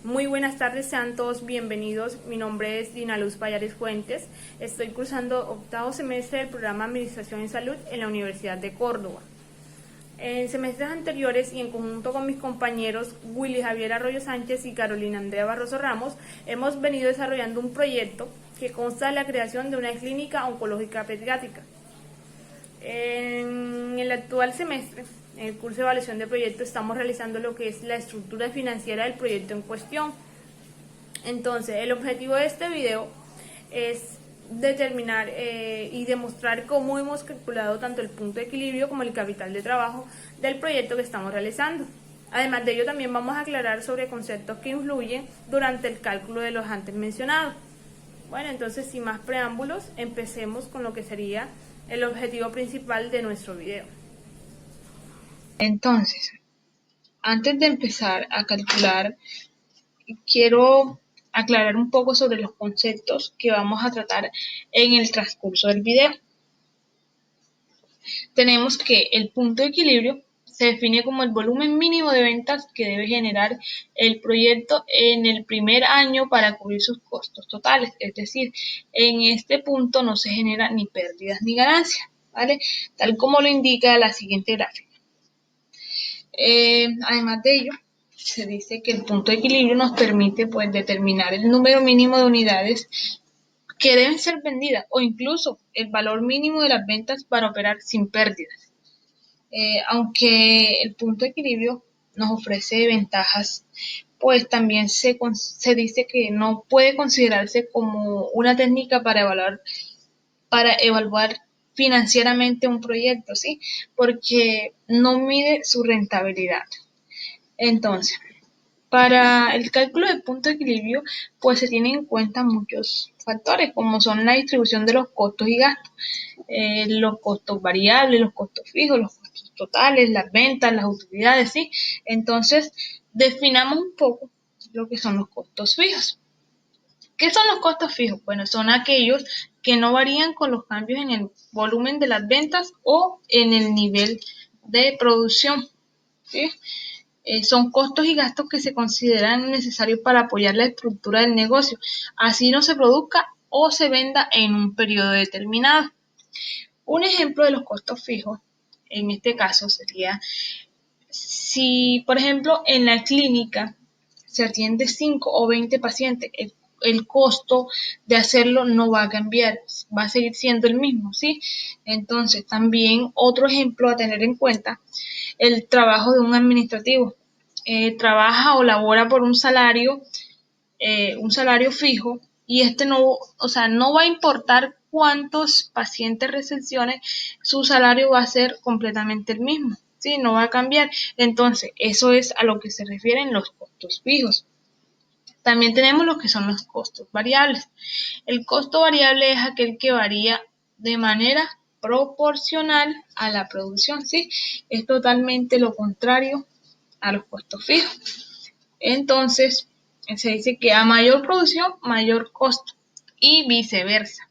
Muy buenas tardes, sean todos bienvenidos. Mi nombre es Dina Luz Payares Fuentes. Estoy cursando octavo semestre del programa Administración en Salud en la Universidad de Córdoba. En semestres anteriores y en conjunto con mis compañeros Willy Javier Arroyo Sánchez y Carolina Andrea Barroso Ramos, hemos venido desarrollando un proyecto que consta de la creación de una clínica oncológica pediátrica. En el actual semestre, en el curso de evaluación de proyecto, estamos realizando lo que es la estructura financiera del proyecto en cuestión. Entonces, el objetivo de este video es determinar y demostrar cómo hemos calculado tanto el punto de equilibrio como el capital de trabajo del proyecto que estamos realizando. Además de ello, también vamos a aclarar sobre conceptos que influyen durante el cálculo de los antes mencionados. Bueno, entonces, sin más preámbulos, empecemos con lo que sería el objetivo principal de nuestro video. Entonces, antes de empezar a calcular, quiero aclarar un poco sobre los conceptos que vamos a tratar en el transcurso del video. Tenemos que el punto de equilibrio se define como el volumen mínimo de ventas que debe generar el proyecto en el primer año para cubrir sus costos totales. Es decir, en este punto no se genera ni pérdidas ni ganancias, ¿vale? Tal como lo indica la siguiente gráfica. Además de ello, se dice que el punto de equilibrio nos permite determinar el número mínimo de unidades que deben ser vendidas o incluso el valor mínimo de las ventas para operar sin pérdidas. Aunque el punto de equilibrio nos ofrece ventajas, pues también se dice que no puede considerarse como una técnica para evaluar financieramente un proyecto, ¿sí? Porque no mide su rentabilidad. Entonces, para el cálculo del punto de equilibrio, pues se tienen en cuenta muchos factores, como son la distribución de los costos y gastos, los costos variables, los costos fijos, los costos totales, las ventas, las utilidades, ¿sí? Entonces, definamos un poco lo que son los costos fijos. ¿Qué son los costos fijos? Bueno, son aquellos que no varían con los cambios en el volumen de las ventas o en el nivel de producción, ¿sí? Son costos y gastos que se consideran necesarios para apoyar la estructura del negocio, así no se produzca o se venda en un periodo determinado. Un ejemplo de los costos fijos, en este caso sería, si por ejemplo en la clínica se atiende 5 o 20 pacientes, el costo de hacerlo no va a cambiar, va a seguir siendo el mismo, ¿sí? Entonces, también otro ejemplo a tener en cuenta, el trabajo de un administrativo. Trabaja o labora por un salario fijo, y no va a importar cuántos pacientes recepcione, su salario va a ser completamente el mismo, ¿sí? No va a cambiar. Entonces, eso es a lo que se refieren los costos fijos. También tenemos lo que son los costos variables. El costo variable es aquel que varía de manera proporcional a la producción, ¿sí? Es totalmente lo contrario a los costos fijos. Entonces, se dice que a mayor producción, mayor costo y viceversa.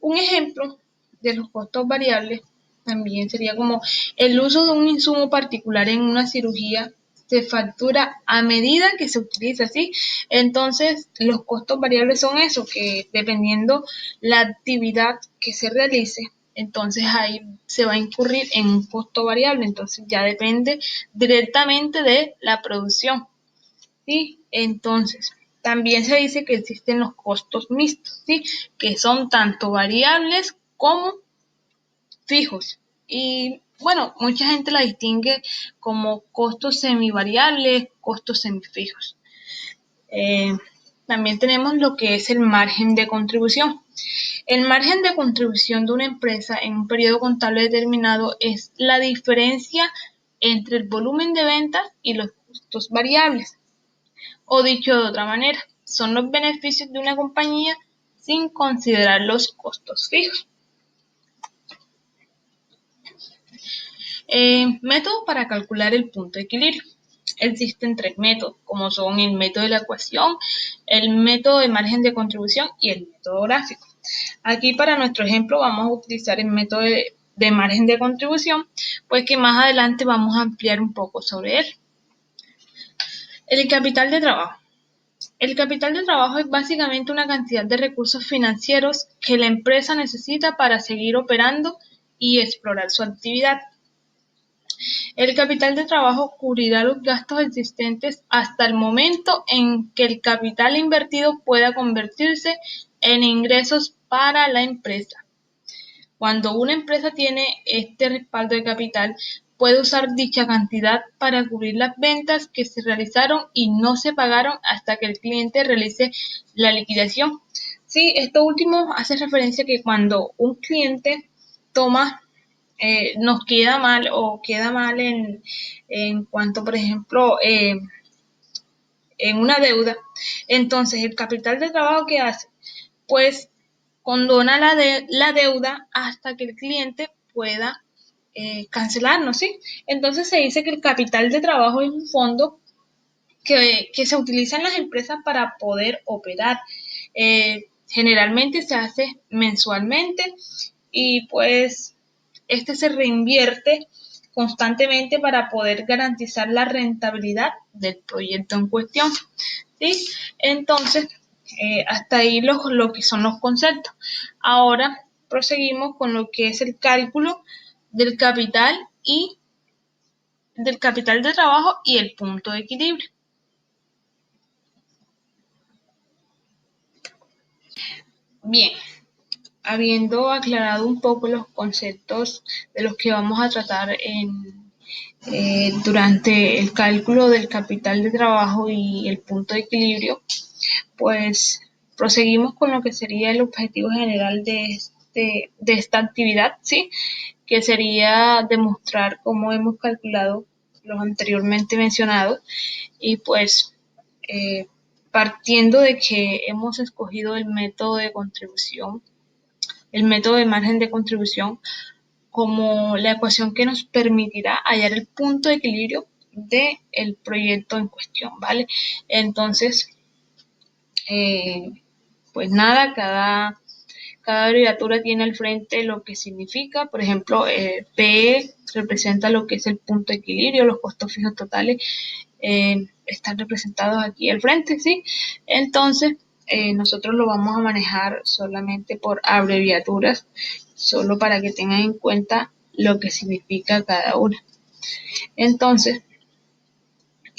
Un ejemplo de los costos variables también sería como el uso de un insumo particular en una cirugía se factura a medida que se utiliza, ¿sí? Entonces, los costos variables son eso, que dependiendo la actividad que se realice, entonces ahí se va a incurrir en un costo variable, entonces ya depende directamente de la producción, ¿sí? Entonces, también se dice que existen los costos mixtos, ¿sí? Que son tanto variables como fijos. Y bueno, mucha gente la distingue como costos semivariables, costos semifijos. También tenemos lo que es el margen de contribución. El margen de contribución de una empresa en un periodo contable determinado es la diferencia entre el volumen de ventas y los costos variables. O dicho de otra manera, son los beneficios de una compañía sin considerar los costos fijos. Métodos para calcular el punto de equilibrio. Existen 3 métodos, como son el método de la ecuación, el método de margen de contribución y el método gráfico. Aquí para nuestro ejemplo vamos a utilizar el método de margen de contribución, pues que más adelante vamos a ampliar un poco sobre él. El capital de trabajo. El capital de trabajo es básicamente una cantidad de recursos financieros que la empresa necesita para seguir operando y explorar su actividad. El capital de trabajo cubrirá los gastos existentes hasta el momento en que el capital invertido pueda convertirse en ingresos para la empresa. Cuando una empresa tiene este respaldo de capital, puede usar dicha cantidad para cubrir las ventas que se realizaron y no se pagaron hasta que el cliente realice la liquidación. Sí, esto último hace referencia a que cuando un cliente toma nos queda mal o queda mal en cuanto, por ejemplo, en una deuda, entonces el capital de trabajo que hace, pues condona la deuda hasta que el cliente pueda cancelarnos, ¿sí? Entonces se dice que el capital de trabajo es un fondo que se utiliza en las empresas para poder operar. Generalmente se hace mensualmente y pues este se reinvierte constantemente para poder garantizar la rentabilidad del proyecto en cuestión. ¿Sí? Entonces, hasta ahí lo que son los conceptos. Ahora proseguimos con lo que es el cálculo del capital y del capital de trabajo y el punto de equilibrio. Bien, habiendo aclarado un poco los conceptos de los que vamos a tratar durante el cálculo del capital de trabajo y el punto de equilibrio, pues proseguimos con lo que sería el objetivo general de esta actividad, ¿sí? Que sería demostrar cómo hemos calculado los anteriormente mencionados y pues partiendo de que hemos escogido el método de contribución, el método de margen de contribución como la ecuación que nos permitirá hallar el punto de equilibrio del proyecto en cuestión, ¿vale? Entonces, eh, pues nada, cada abreviatura tiene al frente lo que significa, por ejemplo, PE representa lo que es el punto de equilibrio, los costos fijos totales están representados aquí al frente, ¿sí? Entonces, nosotros lo vamos a manejar solamente por abreviaturas, solo para que tengan en cuenta lo que significa cada una. Entonces,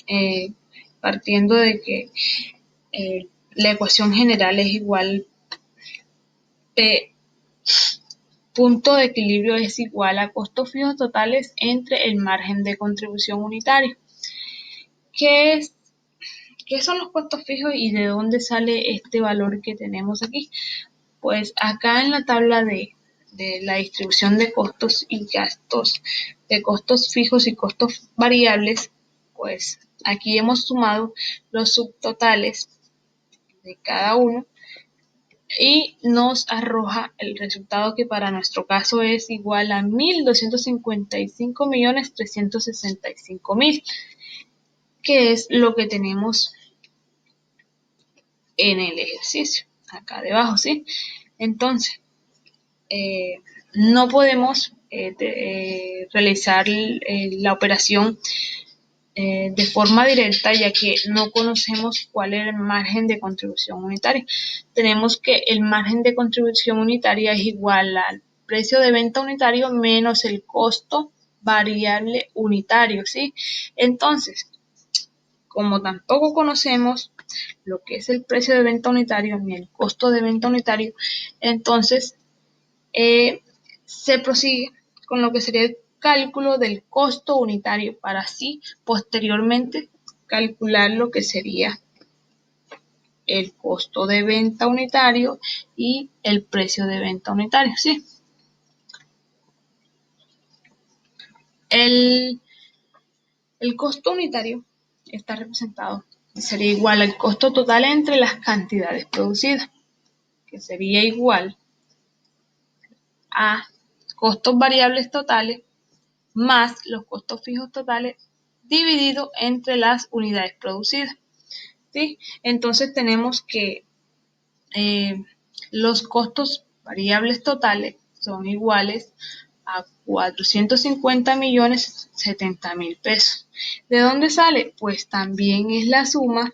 eh, partiendo de que la ecuación general es igual, P punto de equilibrio es igual a costos fijos totales entre el margen de contribución unitario. ¿Qué son los costos fijos y de dónde sale este valor que tenemos aquí? Pues acá en la tabla de la distribución de costos y gastos, de costos fijos y costos variables, pues aquí hemos sumado los subtotales de cada uno y nos arroja el resultado que para nuestro caso es igual a 1.255.365.000, que es lo que tenemos en el ejercicio, acá debajo, ¿sí? Entonces, no podemos realizar la operación de forma directa, ya que no conocemos cuál es el margen de contribución unitaria. Tenemos que el margen de contribución unitaria es igual al precio de venta unitario menos el costo variable unitario, ¿sí? Entonces, como tampoco conocemos lo que es el precio de venta unitario ni el costo de venta unitario, entonces se prosigue con lo que sería el cálculo del costo unitario para así posteriormente calcular lo que sería el costo de venta unitario y el precio de venta unitario, ¿sí? El, el costo unitario está representado, sería igual al costo total entre las cantidades producidas, que sería igual a costos variables totales más los costos fijos totales dividido entre las unidades producidas, ¿sí? Entonces tenemos que los costos variables totales son iguales a 450.070.000 pesos. ¿De dónde sale? Pues también es la suma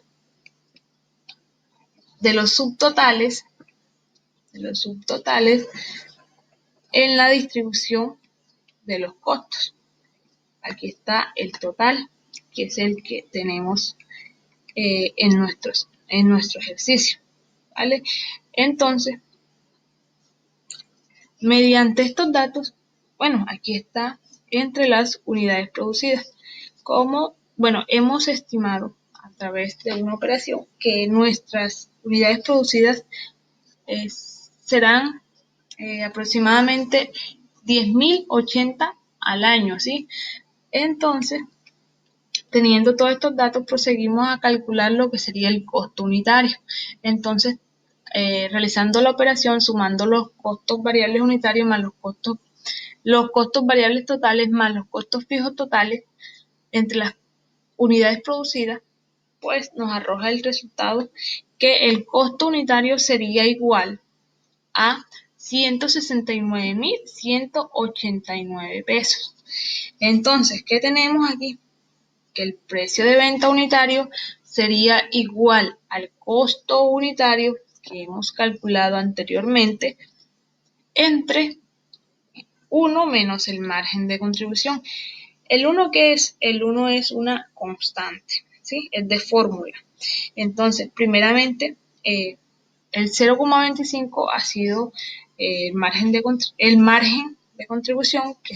de los subtotales, en la distribución de los costos. Aquí está el total, que es el que tenemos en nuestro ejercicio, ¿vale? Entonces, mediante estos datos, bueno, aquí está entre las unidades producidas. Hemos estimado a través de una operación que nuestras unidades producidas serán aproximadamente 10.080 al año, ¿sí? Entonces, teniendo todos estos datos, proseguimos a calcular lo que sería el costo unitario. Entonces, realizando la operación, sumando los costos variables unitarios más los costos variables totales más los costos fijos totales entre las unidades producidas, pues nos arroja el resultado que el costo unitario sería igual a 169.189 pesos. Entonces, ¿qué tenemos aquí? Que el precio de venta unitario sería igual al costo unitario que hemos calculado anteriormente entre 1 menos el margen de contribución. ¿El 1 qué es? El 1 es una constante, ¿sí? Es de fórmula. Entonces, primeramente, el 0,25 ha sido el margen de contribución que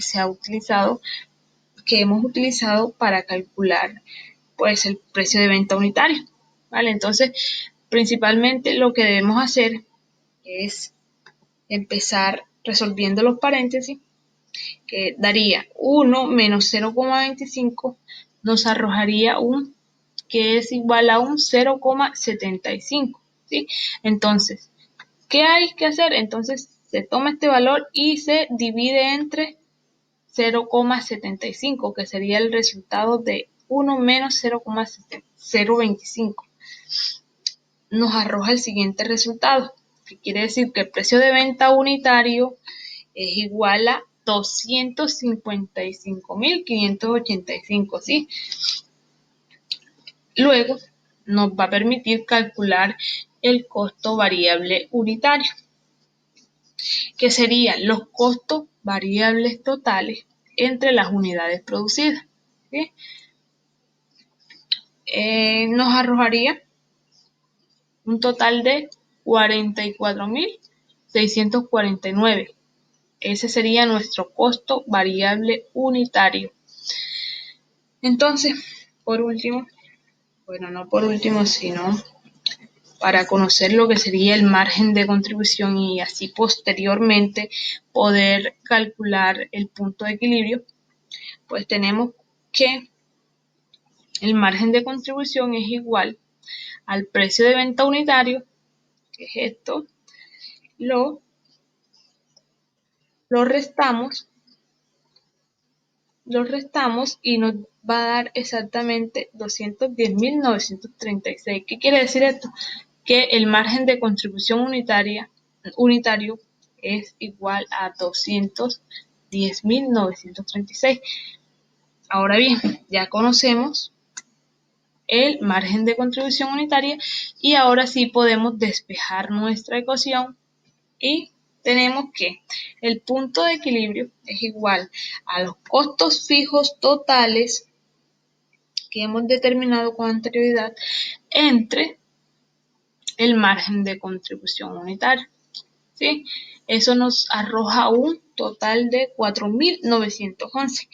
hemos utilizado para calcular pues el precio de venta unitario, ¿vale? Entonces, principalmente lo que debemos hacer es empezar resolviendo los paréntesis, que daría 1 menos 0,25, nos arrojaría que es igual a un 0,75, ¿sí? Entonces, ¿qué hay que hacer? Entonces, se toma este valor y se divide entre 0,75, que sería el resultado de 1 menos 0,025. Nos arroja el siguiente resultado, que quiere decir que el precio de venta unitario es igual a 255.585, ¿sí? Luego nos va a permitir calcular el costo variable unitario, que serían los costos variables totales entre las unidades producidas, ¿sí? Nos arrojaría un total de 44.649. Ese sería nuestro costo variable unitario. Entonces, por último, bueno, no por último, sino para conocer lo que sería el margen de contribución y así posteriormente poder calcular el punto de equilibrio, pues tenemos que el margen de contribución es igual al precio de venta unitario, que es esto, lo restamos y nos va a dar exactamente 210.936. ¿Qué quiere decir esto? Que el margen de contribución unitario es igual a 210.936. Ahora bien, ya conocemos el margen de contribución unitaria y ahora sí podemos despejar nuestra ecuación y tenemos que el punto de equilibrio es igual a los costos fijos totales que hemos determinado con anterioridad entre el margen de contribución unitaria, ¿sí? Eso nos arroja un total de 4.911.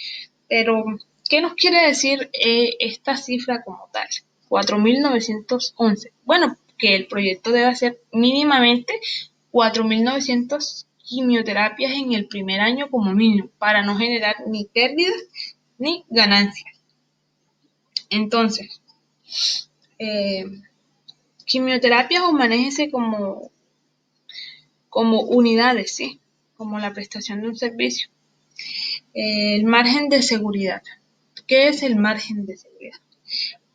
Pero, ¿qué nos quiere decir esta cifra como tal? 4.911. Bueno, que el proyecto debe hacer mínimamente 4.900 quimioterapias en el primer año como mínimo, para no generar ni pérdidas ni ganancias. Entonces, quimioterapias o manéjese como unidades, ¿sí? Como la prestación de un servicio. El margen de seguridad. ¿Qué es el margen de seguridad?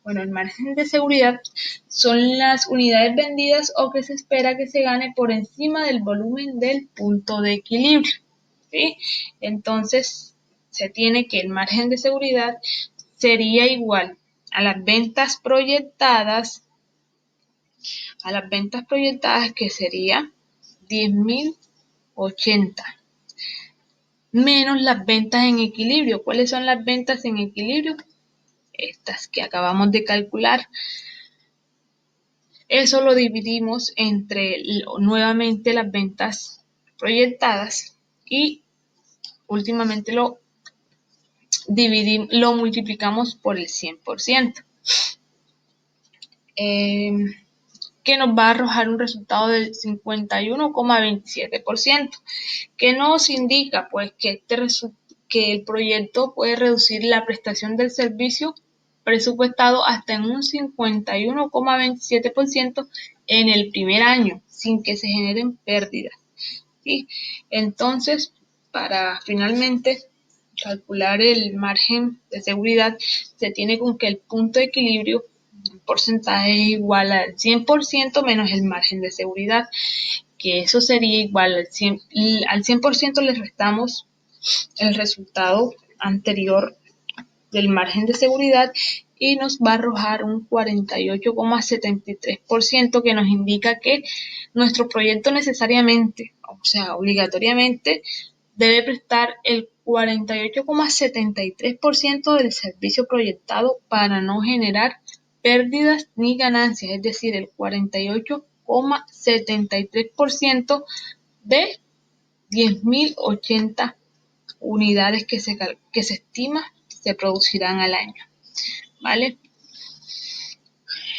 Bueno, el margen de seguridad son las unidades vendidas o que se espera que se gane por encima del volumen del punto de equilibrio, ¿sí? Entonces, se tiene que el margen de seguridad sería igual a las ventas proyectadas a las ventas proyectadas, que sería 10.080, menos las ventas en equilibrio. ¿Cuáles son las ventas en equilibrio? Estas que acabamos de calcular. Eso lo dividimos entre nuevamente las ventas proyectadas y últimamente lo multiplicamos por el 100%, que nos va a arrojar un resultado del 51,27%, que nos indica pues que el proyecto puede reducir la prestación del servicio presupuestado hasta en un 51,27% en el primer año, sin que se generen pérdidas, ¿sí? Entonces, para finalmente calcular el margen de seguridad, se tiene con que el punto de equilibrio, el porcentaje, es igual al 100% menos el margen de seguridad, que eso sería igual al 100%, le restamos el resultado anterior del margen de seguridad y nos va a arrojar un 48,73%, que nos indica que nuestro proyecto necesariamente, o sea, obligatoriamente, debe prestar el 48,73% del servicio proyectado para no generar pérdidas ni ganancias, es decir, el 48,73% de 10.080 unidades que se estima se producirán al año, ¿vale?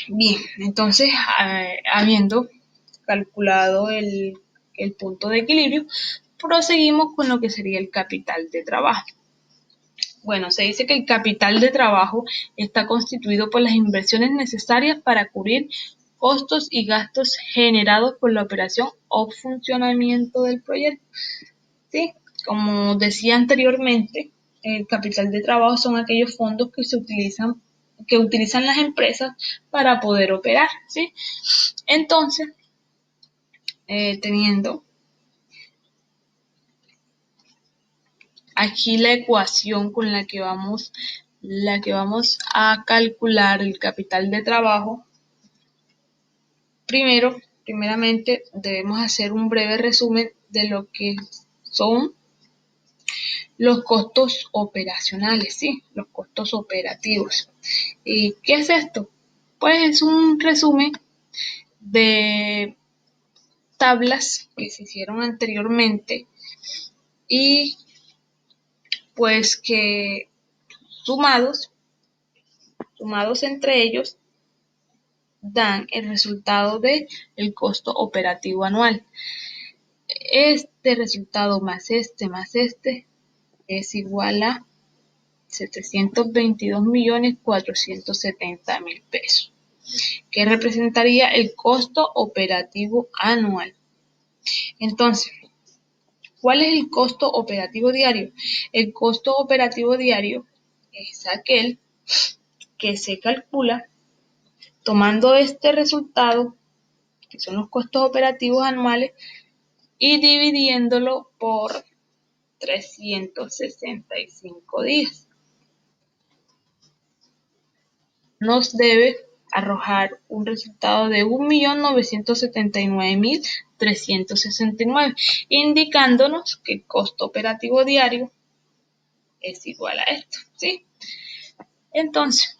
Bien, entonces, habiendo calculado el punto de equilibrio, proseguimos con lo que sería el capital de trabajo. Bueno, se dice que el capital de trabajo está constituido por las inversiones necesarias para cubrir costos y gastos generados por la operación o funcionamiento del proyecto, ¿sí? Como decía anteriormente, el capital de trabajo son aquellos fondos que utilizan las empresas para poder operar, ¿sí? Entonces, teniendo aquí la ecuación con la que vamos a calcular el capital de trabajo, primeramente debemos hacer un breve resumen de lo que son los costos operacionales, ¿sí? Los costos operativos. ¿Y qué es esto? Pues es un resumen de tablas que se hicieron anteriormente y pues que sumados entre ellos dan el resultado de el costo operativo anual. Este resultado más este es igual a 722.470.000 pesos, que representaría el costo operativo anual. Entonces, ¿cuál es el costo operativo diario? El costo operativo diario es aquel que se calcula tomando este resultado, que son los costos operativos anuales, y dividiéndolo por 365 días. Nos debe arrojar un resultado de 1.979.369, indicándonos que el costo operativo diario es igual a esto, ¿sí? Entonces,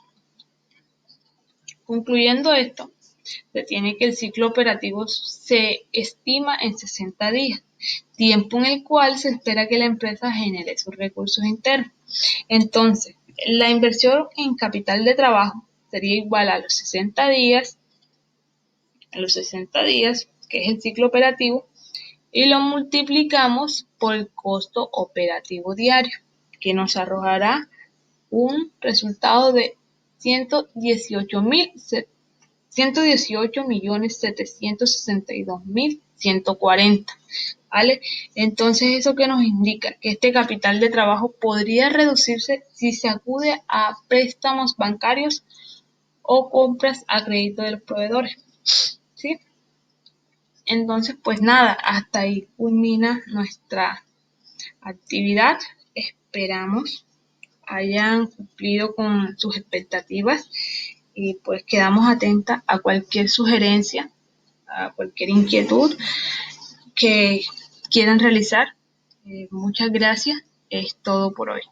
concluyendo esto, se tiene que el ciclo operativo se estima en 60 días, tiempo en el cual se espera que la empresa genere sus recursos internos. Entonces, la inversión en capital de trabajo sería igual a los 60 días, que es el ciclo operativo, y lo multiplicamos por el costo operativo diario, que nos arrojará un resultado de 118.762.140, ¿vale? Entonces, ¿eso qué nos indica? Que este capital de trabajo podría reducirse si se acude a préstamos bancarios o compras a crédito de los proveedores, ¿sí? Entonces, pues nada, hasta ahí culmina nuestra actividad. Esperamos hayan cumplido con sus expectativas y pues quedamos atentas a cualquier sugerencia, a cualquier inquietud que quieran realizar. Muchas gracias, es todo por hoy.